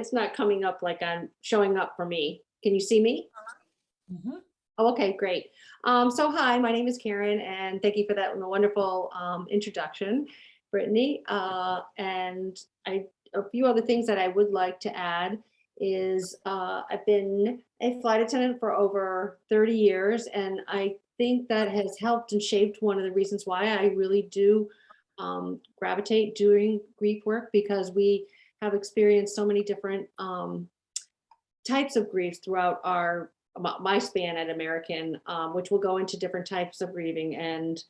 It's not coming up like I'm showing up for me. Can you see me? Mhm. Oh, okay, great. So hi, my name is Karen, and thank you for that wonderful introduction, Brittany. And a few other things that I would like to add is I've been a flight attendant for over 30 years, and I think that has helped and shaped one of the reasons why I really do gravitate doing grief work, because we have experienced so many different types of griefs throughout my span at American, which will go into different types of grieving. And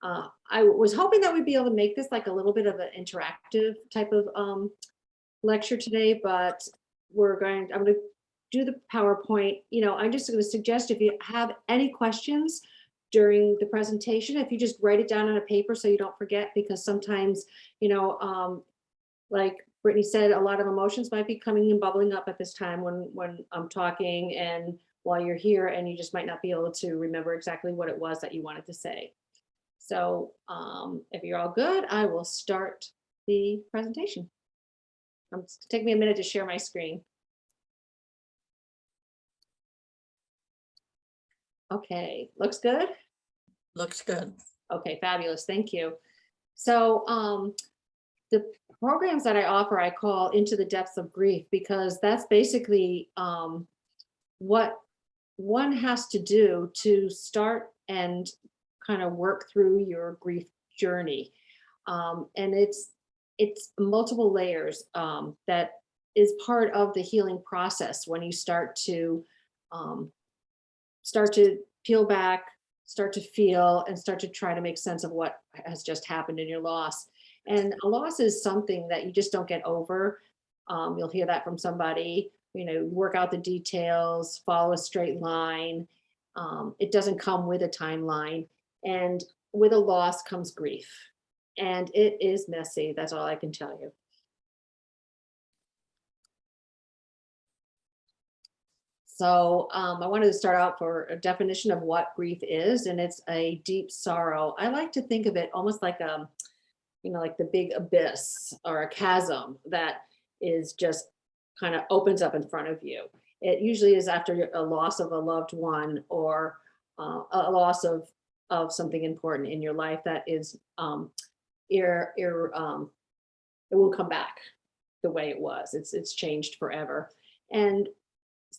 I was hoping that we'd be able to make this like a little bit of an interactive type of lecture today, but I'm going to do the PowerPoint. I'm just going to suggest, if you have any questions during the presentation, if you just write it down on a paper so you don't forget, because sometimes, like Brittany said, a lot of emotions might be coming and bubbling up at this time when I'm talking and while you're here, and you just might not be able to remember exactly what it was that you wanted to say. So if you're all good, I will start the presentation. Take me a minute to share my screen. Okay, looks good? Looks good. Okay, fabulous, thank you. So the programs that I offer, I call Into the Depths of Grief, because that's basically what one has to do to start and kind of work through your grief journey. And it's multiple layers that is part of the healing process when you start to peel back, start to feel, and start to try to make sense of what has just happened in your loss. And a loss is something that you just don't get over. You'll hear that from somebody, work out the details, follow a straight line. It doesn't come with a timeline. And with a loss comes grief. And it is messy. That's all I can tell you. So I wanted to start out for a definition of what grief is, and it's a deep sorrow. I like to think of it almost like like the big abyss or a chasm that is just kind of opens up in front of you. It usually is after a loss of a loved one, or a loss of something important in your life that is it won't come back the way it was. It's changed forever. And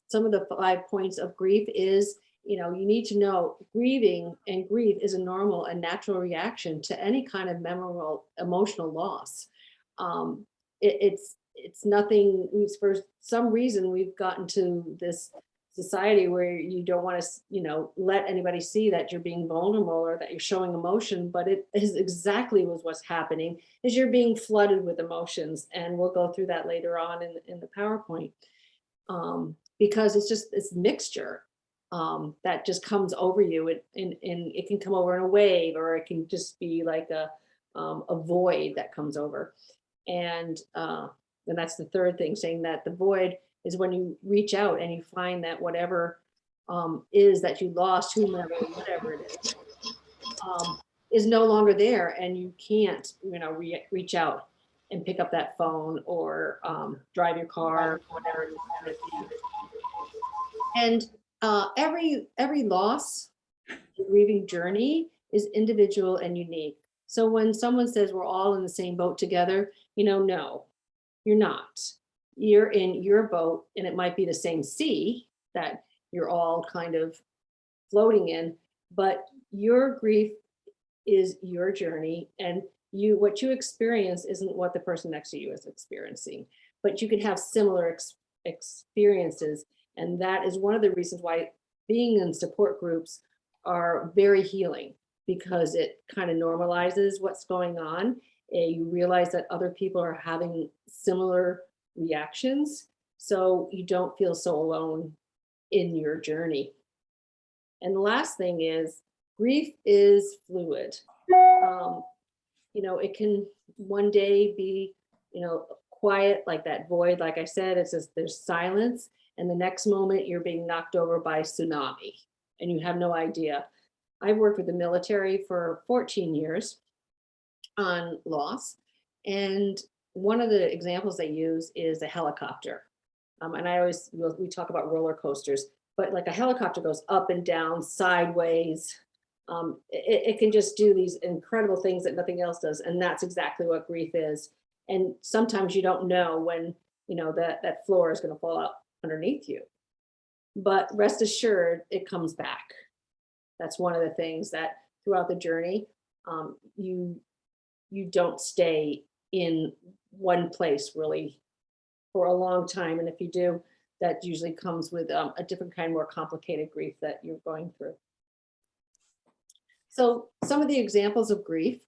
some of the 5 points of grief is, you need to know grieving and grief is a normal and natural reaction to any kind of memorable emotional loss. It's nothing. For some reason, we've gotten to this society where you don't want to, let anybody see that you're being vulnerable or that you're showing emotion, but it is exactly what's happening is you're being flooded with emotions. And we'll go through that later on in the PowerPoint. Because it's just this mixture that just comes over you, and it can come over in a wave, or it can just be like a void that comes over. And that's the third thing, saying that the void is when you reach out and you find that whatever is that you lost, whomever, whatever it is no longer there, and you can't, reach out and pick up that phone or drive your car, whatever it is. And every loss, the grieving journey is individual and unique. So when someone says we're all in the same boat together, no, you're not. You're in your boat, and it might be the same sea that you're all kind of floating in, but your grief is your journey, and what you experience isn't what the person next to you is experiencing, but you can have similar experiences. And that is one of the reasons why being in support groups are very healing, because it kind of normalizes what's going on. You realize that other people are having similar reactions, so you don't feel so alone in your journey. And the last thing is, grief is fluid. It can one day be, quiet, like that void, like I said, it's just there's silence, and the next moment you're being knocked over by tsunami and you have no idea. I've worked with the military for 14 years on loss, and one of the examples they use is a helicopter. And we talk about roller coasters, but like a helicopter goes up and down, sideways. It can just do these incredible things that nothing else does. And that's exactly what grief is. And sometimes you don't know when, that floor is going to fall out underneath you. But rest assured, it comes back. That's one of the things that throughout the journey, you don't stay in one place really for a long time. And if you do, that usually comes with a different kind, more complicated grief that you're going through. So some of the examples of grief,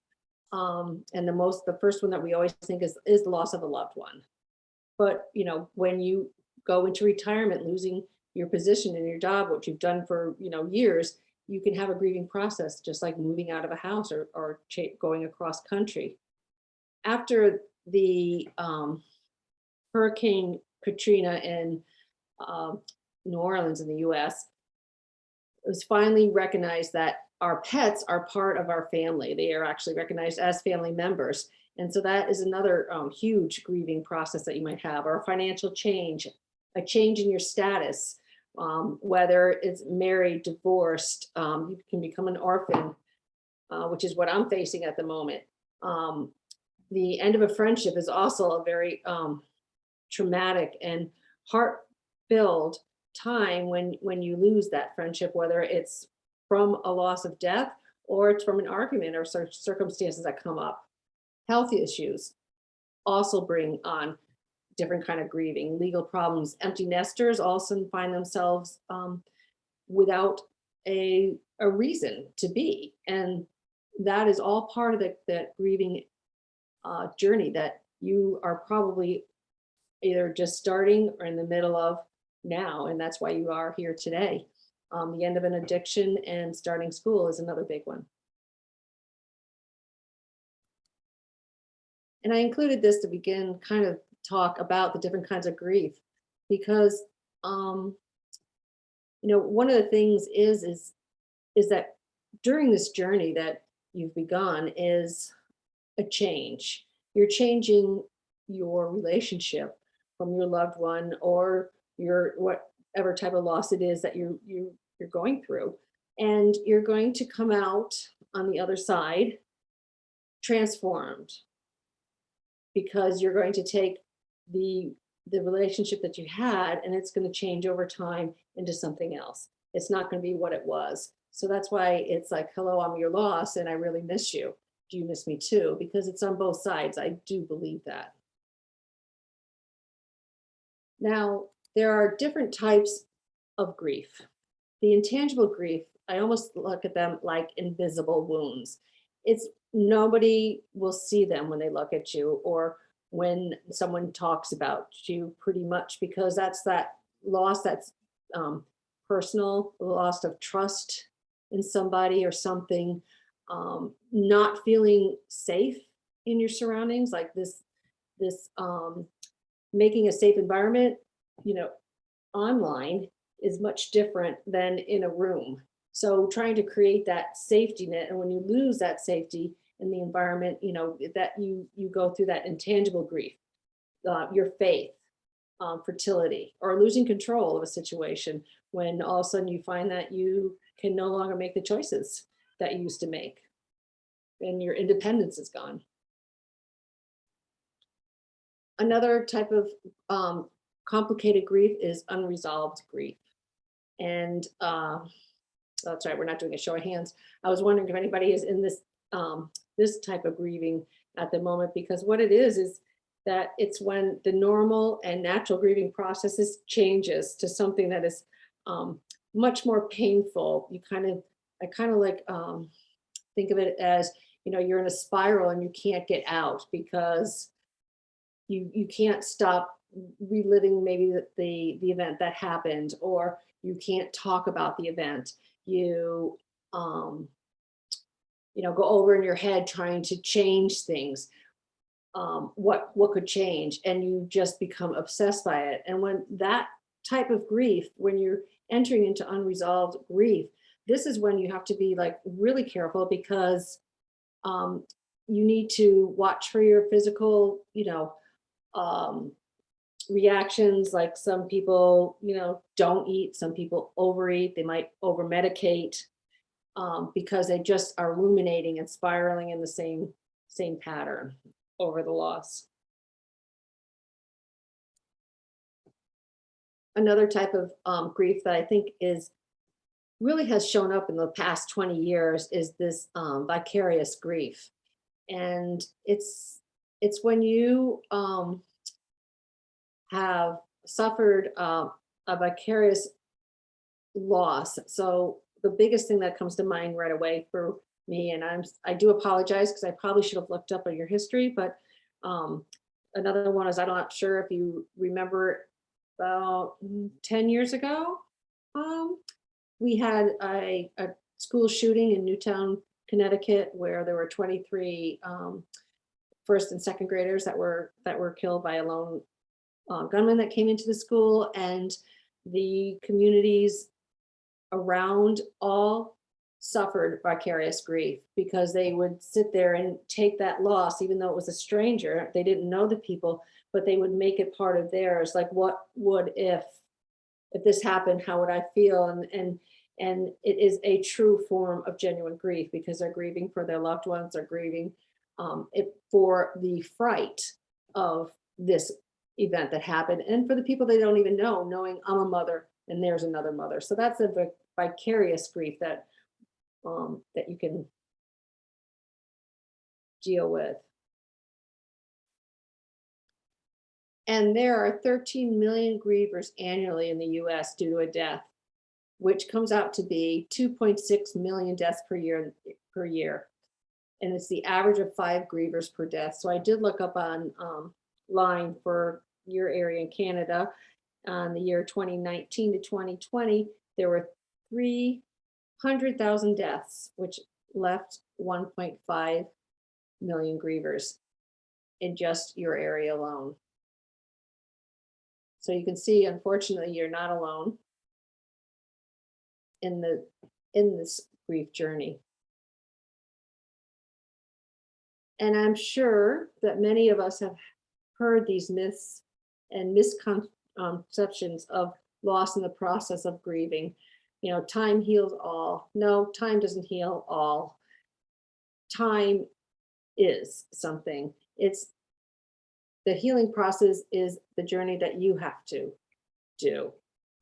and the first one that we always think is the loss of a loved one. But when you go into retirement, losing your position in your job, what you've done for years, you can have a grieving process, just like moving out of a house or going across country. After the Hurricane Katrina in New Orleans in the US, it was finally recognized that our pets are part of our family. They are actually recognized as family members. And so that is another huge grieving process that you might have, or a financial change, a change in your status, whether it's married, divorced, you can become an orphan, which is what I'm facing at the moment. The end of a friendship is also a very traumatic and heart-filled time when you lose that friendship, whether it's from a loss of death or it's from an argument or circumstances that come up. Health issues also bring on different kind of grieving, legal problems. Empty nesters also find themselves without a reason to be. And that is all part of the grieving journey that you are probably either just starting or in the middle of now. And that's why you are here today. The end of an addiction and starting school is another big one. And I included this to begin kind of talk about the different kinds of grief, because one of the things is that during this journey that you've begun is a change. You're changing your relationship from your loved one or your whatever type of loss it is that you're going through, and you're going to come out on the other side transformed, because you're going to take the relationship that you had and it's going to change over time into something else. It's not going to be what it was. So that's why it's like, hello, I'm your loss and I really miss you. Do you miss me too? Because it's on both sides. I do believe that. Now, there are different types of grief. The intangible grief, I almost look at them like invisible wounds. It's nobody will see them when they look at you or when someone talks about you, pretty much, because that's that loss that's personal, loss of trust in somebody or something, not feeling safe in your surroundings, like this making a safe environment, online is much different than in a room. So trying to create that safety net, and when you lose that safety in the environment, that you go through that intangible grief, your faith, fertility, or losing control of a situation when all of a sudden you find that you can no longer make the choices that you used to make and your independence is gone. Another type of complicated grief is unresolved grief. And that's right, we're not doing a show of hands. I was wondering if anybody is in this type of grieving at the moment, because what it is that it's when the normal and natural grieving processes changes to something that is much more painful. I kind of like think of it as, you're in a spiral and you can't get out because you can't stop reliving maybe the event that happened, or you can't talk about the event. You go over in your head trying to change things, what could change, and you just become obsessed by it. And when that type of grief, when you're entering into unresolved grief, this is when you have to be like really careful, because you need to watch for your physical, reactions, like some people, don't eat, some people overeat, they might over medicate, because they just are ruminating and spiraling in the same pattern over the loss. Another type of grief that I think is really has shown up in the past 20 years is this vicarious grief. And it's when you have suffered a vicarious loss. So the biggest thing that comes to mind right away for me, and I do apologize because I probably should have looked up on your history, but another one is, I'm not sure if you remember, about 10 years ago, we had a school shooting in Newtown, Connecticut, where there were 23 first and second graders that were killed by a lone gunman that came into the school, and the communities around all suffered vicarious grief because they would sit there and take that loss, even though it was a stranger. They didn't know the people, but they would make it part of theirs. Like, what would if this happened? How would I feel? And it is a true form of genuine grief because they're grieving for their loved ones. They're grieving it for the fright of this event that happened, and for the people they don't even know, knowing I'm a mother and there's another mother. So that's a vicarious grief that you can deal with. And there are 13 million grievers annually in the US due to a death, which comes out to be 2.6 million deaths per year. And it's the average of 5 grievers per death. So I did look up on line for your area in Canada. On the year 2019 to 2020, there were 300,000 deaths, which left 1.5 million grievers in just your area alone. So you can see, unfortunately, you're not alone in this grief journey. And I'm sure that many of us have heard these myths and misconceptions of loss in the process of grieving. Time heals all. No, time doesn't heal all. Time is something. It's the healing process is the journey that you have to do.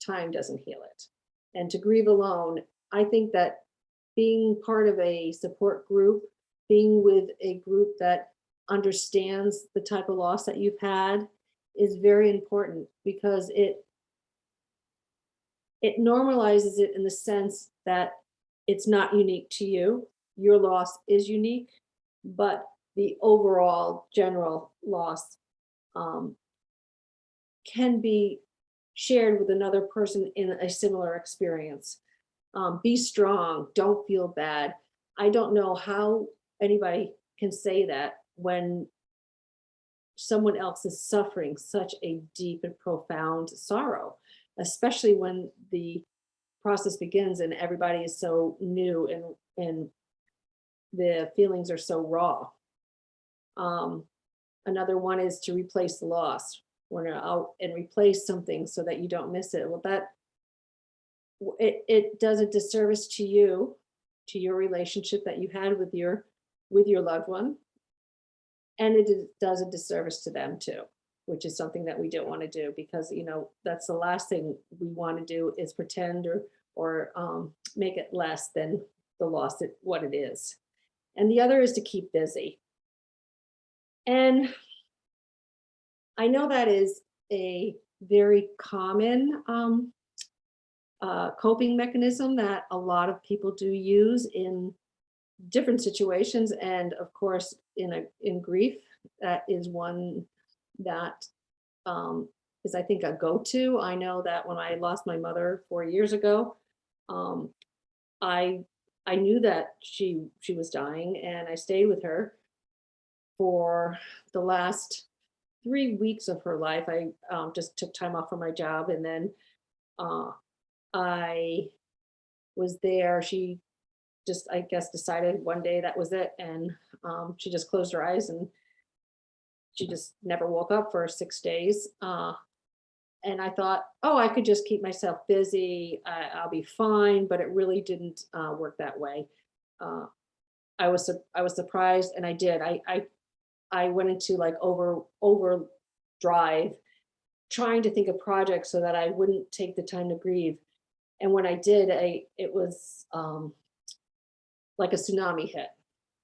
Time doesn't heal it. And to grieve alone, I think that being part of a support group, being with a group that understands the type of loss that you've had is very important, because it normalizes it in the sense that it's not unique to you. Your loss is unique, but the overall general loss can be shared with another person in a similar experience. Be strong, don't feel bad. I don't know how anybody can say that when someone else is suffering such a deep and profound sorrow, especially when the process begins and everybody is so new and the feelings are so raw. Another one is to replace the loss. We're out and replace something so that you don't miss it. Well, it does a disservice to you, to your relationship that you had with your loved one. And it does a disservice to them too, which is something that we don't want to do, because that's the last thing we want to do, is pretend or make it less than the loss, what it is. And the other is to keep busy. And I know that is a very common coping mechanism that a lot of people do use in different situations, and of course in grief, that is one that is, I think, a go-to. I know that when I lost my mother 4 years ago, I knew that she was dying, and I stayed with her for the last 3 weeks of her life. I just took time off from my job, and then I was there. She just, I guess, decided one day that was it, and she just closed her eyes and she just never woke up for 6 days. And I thought, oh, I could just keep myself busy. I'll be fine. But it really didn't work that way. Uh, I was surprised, and I did. I went into like overdrive, trying to think of projects so that I wouldn't take the time to grieve. And when I did, it was like a tsunami hit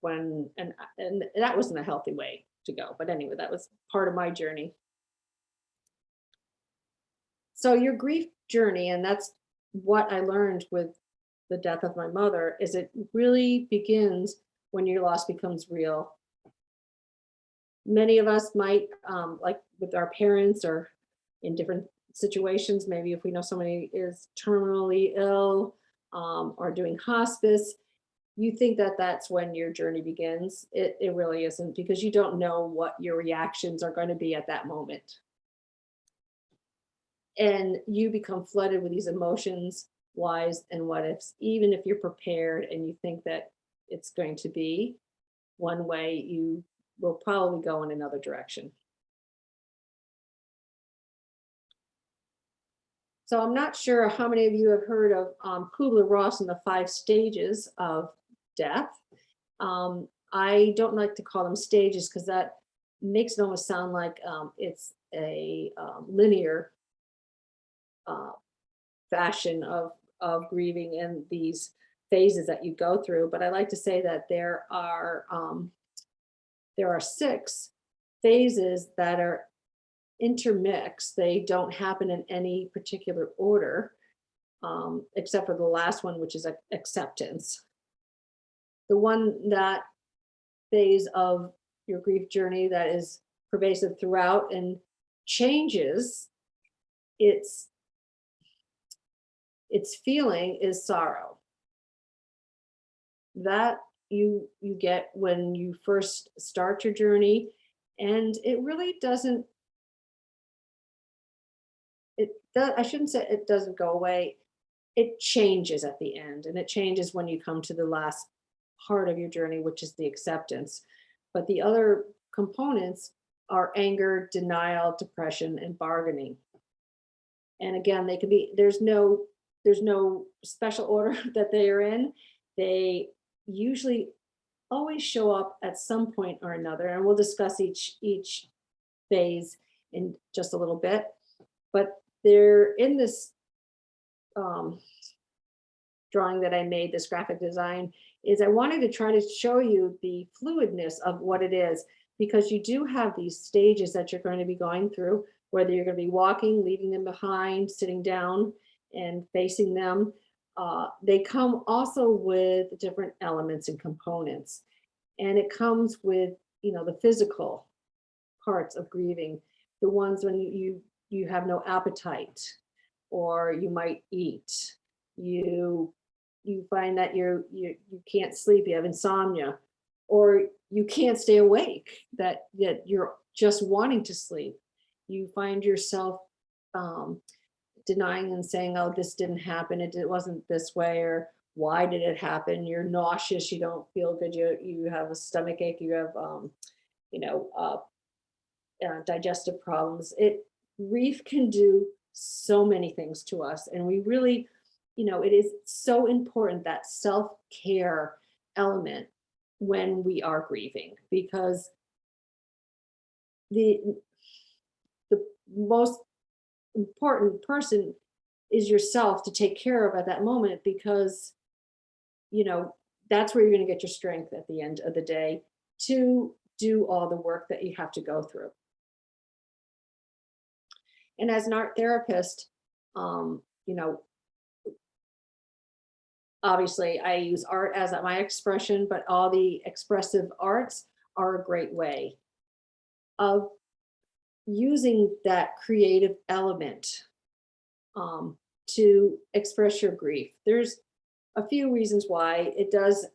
and that wasn't a healthy way to go. But anyway, that was part of my journey. So your grief journey, and that's what I learned with the death of my mother, is it really begins when your loss becomes real. Many of us might, like with our parents or in different situations, maybe if we know somebody is terminally ill or doing hospice, you think that that's when your journey begins. It really isn't, because you don't know what your reactions are going to be at that moment. And you become flooded with these emotions, whys and what ifs, even if you're prepared and you think that it's going to be one way, you will probably go in another direction. So I'm not sure how many of you have heard of Kubler-Ross and the 5 stages of death. I don't like to call them stages because that makes it almost sound like it's a linear uh, fashion of grieving and these phases that you go through. But I like to say that there are 6 phases that are intermixed. They don't happen in any particular order, except for the last one, which is acceptance. The one that phase of your grief journey that is pervasive throughout and changes its feeling is sorrow. That you get when you first start your journey, and it really doesn't I shouldn't say it doesn't go away. It changes at the end, and it changes when you come to the last part of your journey, which is the acceptance. But the other components are anger, denial, depression, and bargaining. And again, they can be, there's no special order that they are in. They usually always show up at some point or another, and we'll discuss each phase in just a little bit. But they're in this um, drawing that I made, this graphic design, is I wanted to try to show you the fluidness of what it is, because you do have these stages that you're going to be going through, whether you're going to be walking, leaving them behind, sitting down and facing them. They come also with different elements and components. And it comes with, the physical parts of grieving, the ones when you have no appetite, or you might eat, you find that you can't sleep, you have insomnia, or you can't stay awake, that you're just wanting to sleep. You find yourself denying and saying, oh, this didn't happen, it wasn't this way, or why did it happen? You're nauseous, you don't feel good, you have a stomach ache, you have you know uh, digestive problems. Grief can do so many things to us, and we really, it is so important, that self-care element when we are grieving, because the the most important person is yourself to take care of at that moment, because that's where you're going to get your strength at the end of the day to do all the work that you have to go through. And as an art therapist, you know, obviously I use art as my expression, but all the expressive arts are a great way of using that creative element to express your grief. There's a few reasons why. It does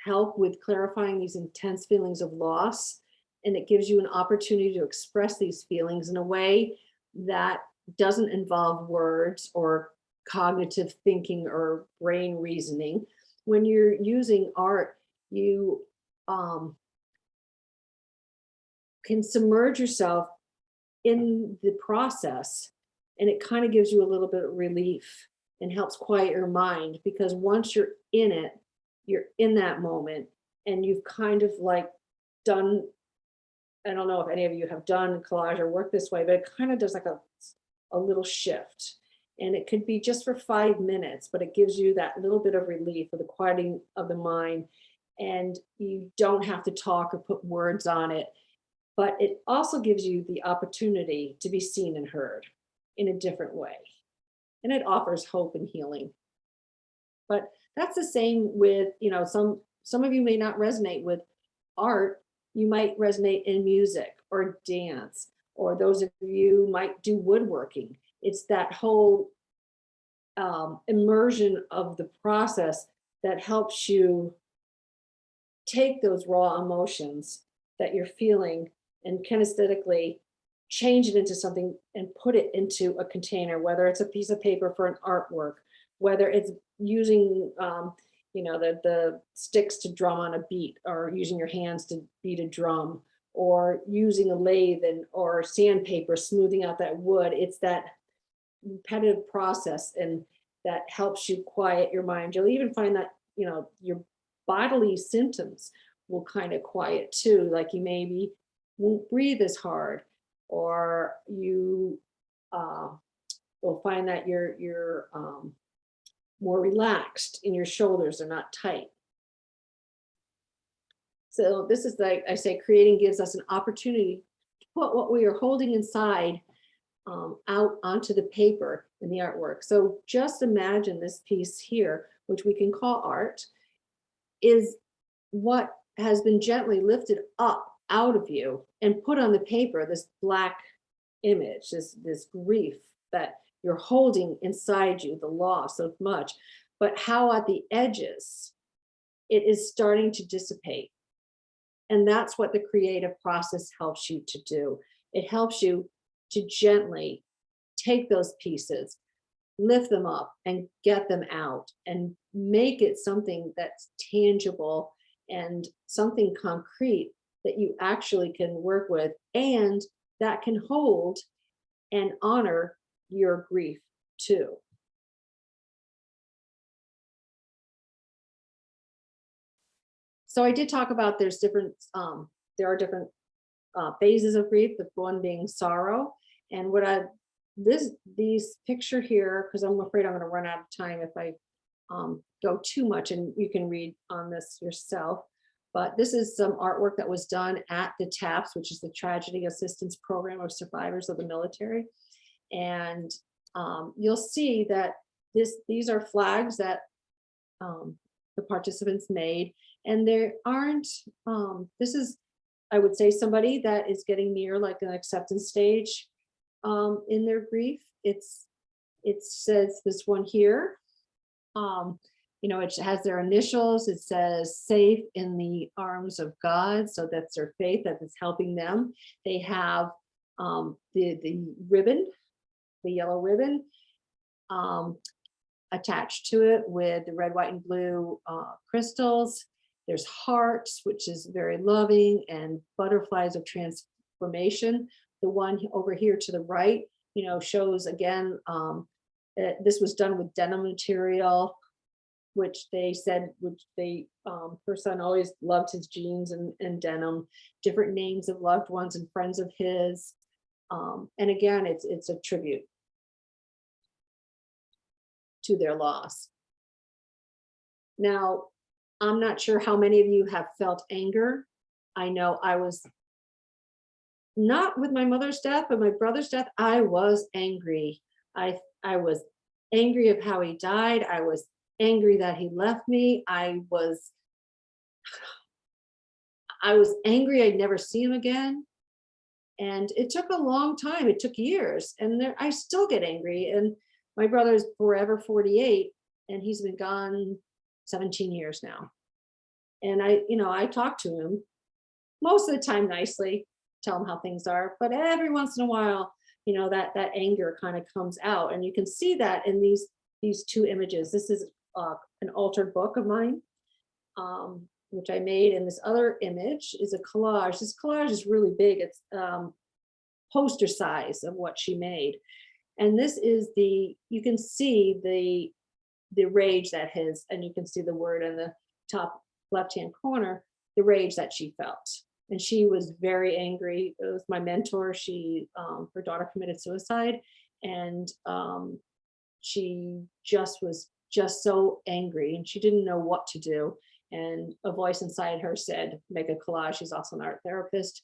help with clarifying these intense feelings of loss, and it gives you an opportunity to express these feelings in a way that doesn't involve words or cognitive thinking or brain reasoning. When you're using art, you can submerge yourself in the process And it kind of gives you a little bit of relief and helps quiet your mind, because once you're in it, you're in that moment, and you've kind of like done, I don't know if any of you have done collage or work this way, but it kind of does like a little shift. And it could be just for 5 minutes, but it gives you that little bit of relief or the quieting of the mind. And you don't have to talk or put words on it, but it also gives you the opportunity to be seen and heard in a different way. And it offers hope and healing. But that's the same with, some of you may not resonate with art. You might resonate in music or dance, or those of you might do woodworking. It's that whole immersion of the process that helps you take those raw emotions that you're feeling and kinesthetically change it into something and put it into a container, whether it's a piece of paper for an artwork, whether it's using the sticks to drum on a beat, or using your hands to beat a drum, or using a lathe or sandpaper smoothing out that wood. It's that repetitive process, and that helps you quiet your mind. You'll even find that your bodily symptoms will kind of quiet too, like you maybe won't breathe as hard, or you will find that you're more relaxed in your shoulders, are not tight. So this is, like I say, creating gives us an opportunity to put what we are holding inside out onto the paper in the artwork. So just imagine this piece here, which we can call art, is what has been gently lifted up out of you and put on the paper, this black image, this grief that you're holding inside you, the loss of much, but how at the edges it is starting to dissipate. And that's what the creative process helps you to do. It helps you to gently take those pieces, lift them up, and get them out, and make it something that's tangible and something concrete that you actually can work with, and that can hold and honor your grief too. So I did talk about there are different phases of grief, the one being sorrow. And these picture here, because I'm afraid I'm going to run out of time if I go too much, and you can read on this yourself. But this is some artwork that was done at the TAPS, which is the Tragedy Assistance Program of Survivors of the Military. And you'll see that these are flags that the participants made. And there aren't, this is, I would say, somebody that is getting near like an acceptance stage in their grief. It says this one here, it has their initials. It says safe in the arms of God. So that's their faith that is helping them. They have the ribbon, the yellow ribbon, attached to it with the red, white, and blue crystals. There's hearts, which is very loving, and butterflies of transformation. The one over here to the right, shows again, this was done with denim material, which they said, her son always loved his jeans and denim, different names of loved ones and friends of his. And again, it's a tribute to their loss. Now, I'm not sure how many of you have felt anger. I know I was not with my mother's death, but my brother's death, I was angry. I was angry of how he died. I was angry that he left me. I was angry I'd never see him again. And it took a long time. It took years. And I still get angry. And my brother's forever 48, and he's been gone 17 years now. And I talk to him most of the time nicely, tell him how things are, but every once in a while, that anger kind of comes out. And you can see that in these two images. This is an altered book of mine, which I made. And this other image is a collage. This collage is really big. It's poster size of what she made. And this is you can see the rage that and you can see the word in the top left-hand corner, the rage that she felt. And she was very angry. It was my mentor. Her daughter committed suicide, and she just was just so angry, and she didn't know what to do. And a voice inside her said, make a collage. She's also an art therapist.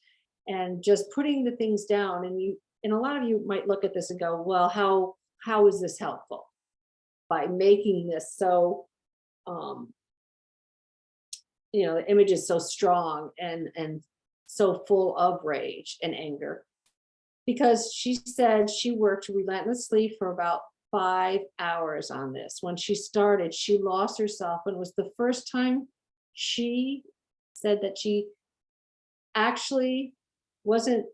And just putting the things down. And a lot of you might look at this and go, well, how is this helpful? By making this so, the image is so strong and so full of rage and anger. Because she said she worked relentlessly for about 5 hours on this. When she started, she lost herself, and it was the first time she said that she actually wasn't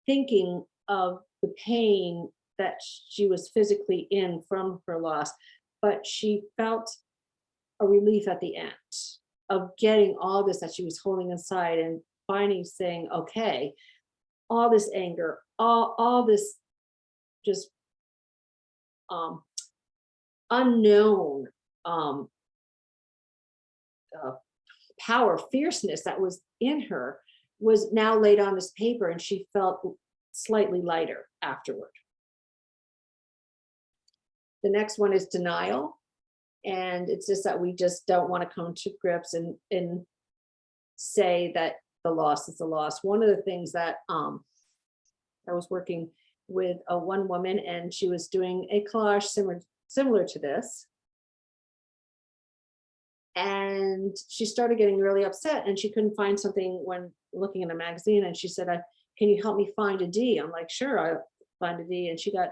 thinking of the pain that she was physically in from her loss, but she felt a relief at the end of getting all this that she was holding inside and finally saying, okay, all this anger, all this just unknown power, fierceness that was in her was now laid on this paper, and she felt slightly lighter afterward. The next one is denial. And it's just that we just don't want to come to grips and say that the loss is a loss. One of the things that I was working with one woman, and she was doing a collage similar to this. And she started getting really upset, and she couldn't find something when looking in a magazine. And she said, can you help me find a D? I'm like, sure, I'll find a D. And she got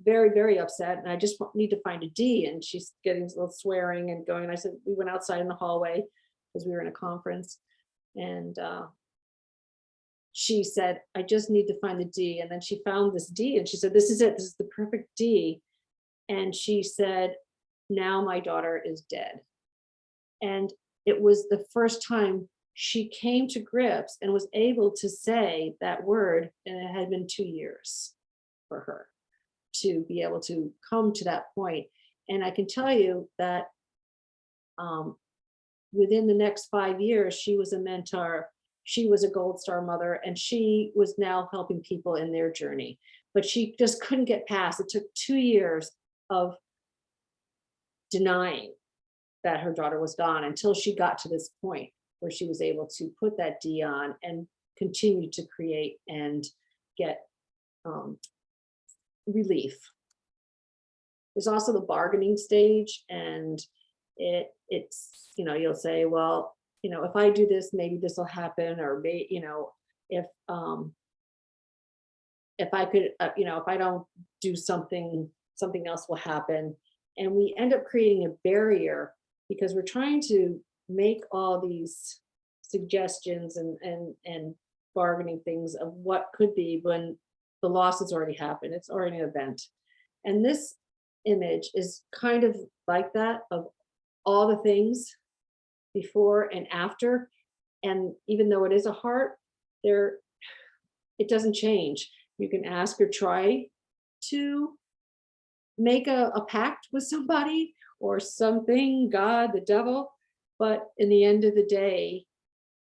very, very upset. And I just need to find a D. And she's getting a little swearing and going. And I said, we went outside in the hallway because we were in a conference. And she said, I just need to find the D. And then she found this D, and she said, this is it. This is the perfect D. And she said, now my daughter is dead. And it was the first time she came to grips and was able to say that word. And it had been 2 years for her to be able to come to that point. And I can tell you that within the next 5 years, she was a mentor. She was a Gold Star mother, and she was now helping people in their journey. But she just couldn't get past. It took 2 years of denying that her daughter was gone until she got to this point where she was able to put that D on and continue to create and get relief. There's also the bargaining stage, and it's you'll say, well, if I do this, maybe this will happen, or if I could, if I don't do something else will happen. And we end up creating a barrier because we're trying to make all these suggestions and bargaining things of what could be when the loss has already happened. It's already an event. And this image is kind of like that, of all the things before and after. And even though it is a heart, it doesn't change. You can ask or try to make a pact with somebody or something, God, the devil, but in the end of the day,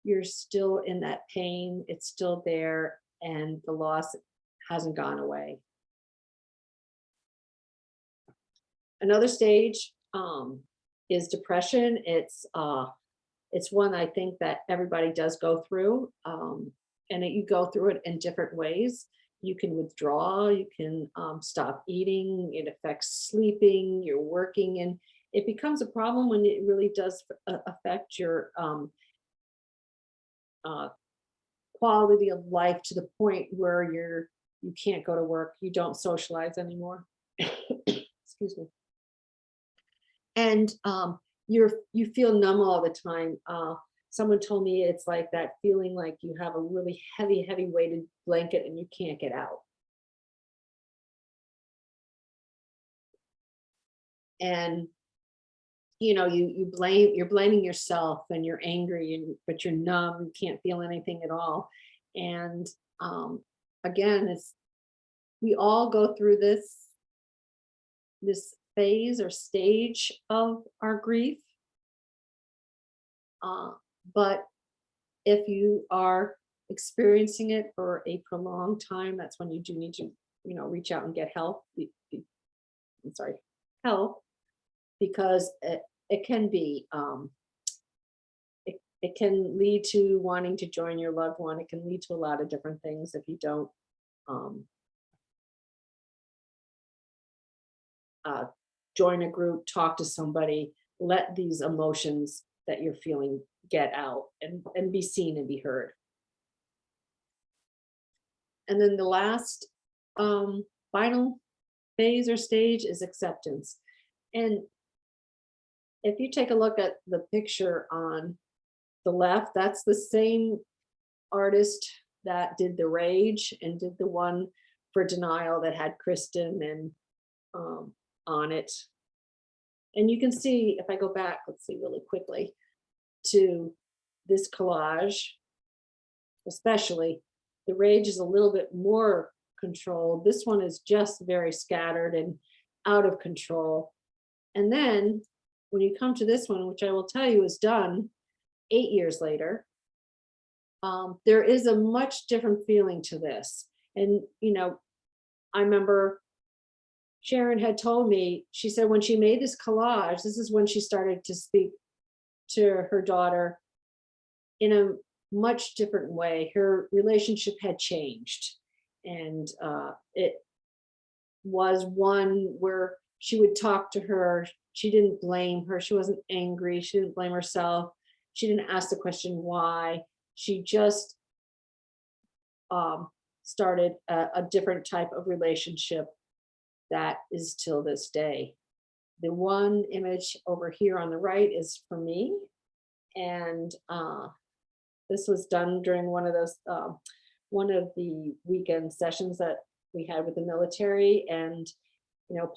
you're still in that pain. It's still there, and the loss hasn't gone away. Another stage is depression. It's one I think that everybody does go through, and you go through it in different ways. You can withdraw, you can stop eating, it affects sleeping, you're working, and it becomes a problem when it really does affect your quality of life to the point where you can't go to work, you don't socialize anymore. Excuse me. And you feel numb all the time. Someone told me it's like that feeling like you have a really heavy weighted blanket and you can't get out. And you're blaming yourself, and you're angry, but you're numb, you can't feel anything at all. And again, we all go through this phase or stage of our grief. But if you are experiencing it for a prolonged time, that's when you do need to, reach out and get help. I'm sorry, help, because it can be, it can lead to wanting to join your loved one. It can lead to a lot of different things if you don't um, uh, join a group, talk to somebody, let these emotions that you're feeling get out and be seen and be heard. And then the last final phase or stage is acceptance. And if you take a look at the picture on the left, that's the same artist that did the Rage and did the one for Denial that had Kristen and on it. And you can see, if I go back, let's see really quickly, to this collage, especially, the Rage is a little bit more controlled. This one is just very scattered and out of control. And then when you come to this one, which I will tell you is done 8 years later, there is a much different feeling to this. And, I remember Sharon had told me, she said when she made this collage, this is when she started to speak to her daughter in a much different way. Her relationship had changed. And it was one where she would talk to her. She didn't blame her. She wasn't angry. She didn't blame herself. She didn't ask the question why. She just started a different type of relationship that is till this day. The one image over here on the right is for me. And this was done during one of the weekend sessions that we had with the military. And,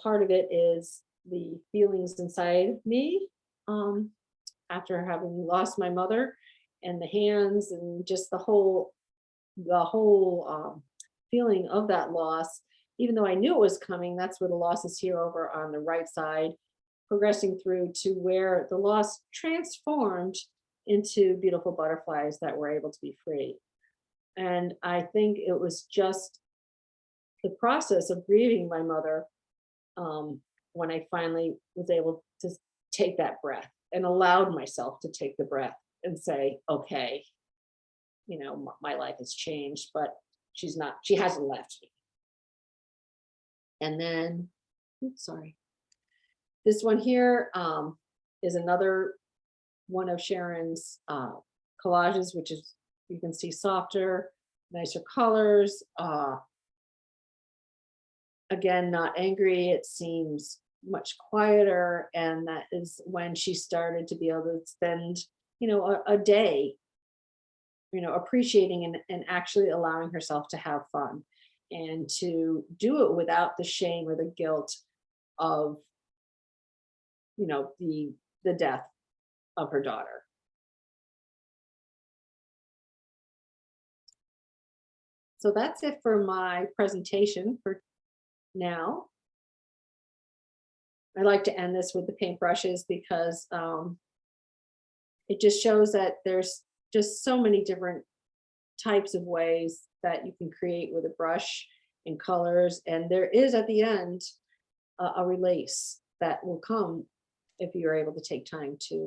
part of it is the feelings inside of me after having lost my mother, and the hands and just the whole feeling of that loss. Even though I knew it was coming, that's where the loss is here over on the right side, progressing through to where the loss transformed into beautiful butterflies that were able to be free. And I think it was just the process of grieving my mother when I finally was able to take that breath and allowed myself to take the breath and say, okay, my life has changed, but she hasn't left me. And then, oops, sorry. This one here is another one of Sharon's collages, which is, you can see softer, nicer colors. Again, not angry. It seems much quieter. And that is when she started to be able to spend, a day, appreciating and actually allowing herself to have fun and to do it without the shame or the guilt of, the death of her daughter. So that's it for my presentation for now. I like to end this with the paintbrushes because it just shows that there's just so many different types of ways that you can create with a brush and colors. And there is at the end a release that will come if you're able to take time to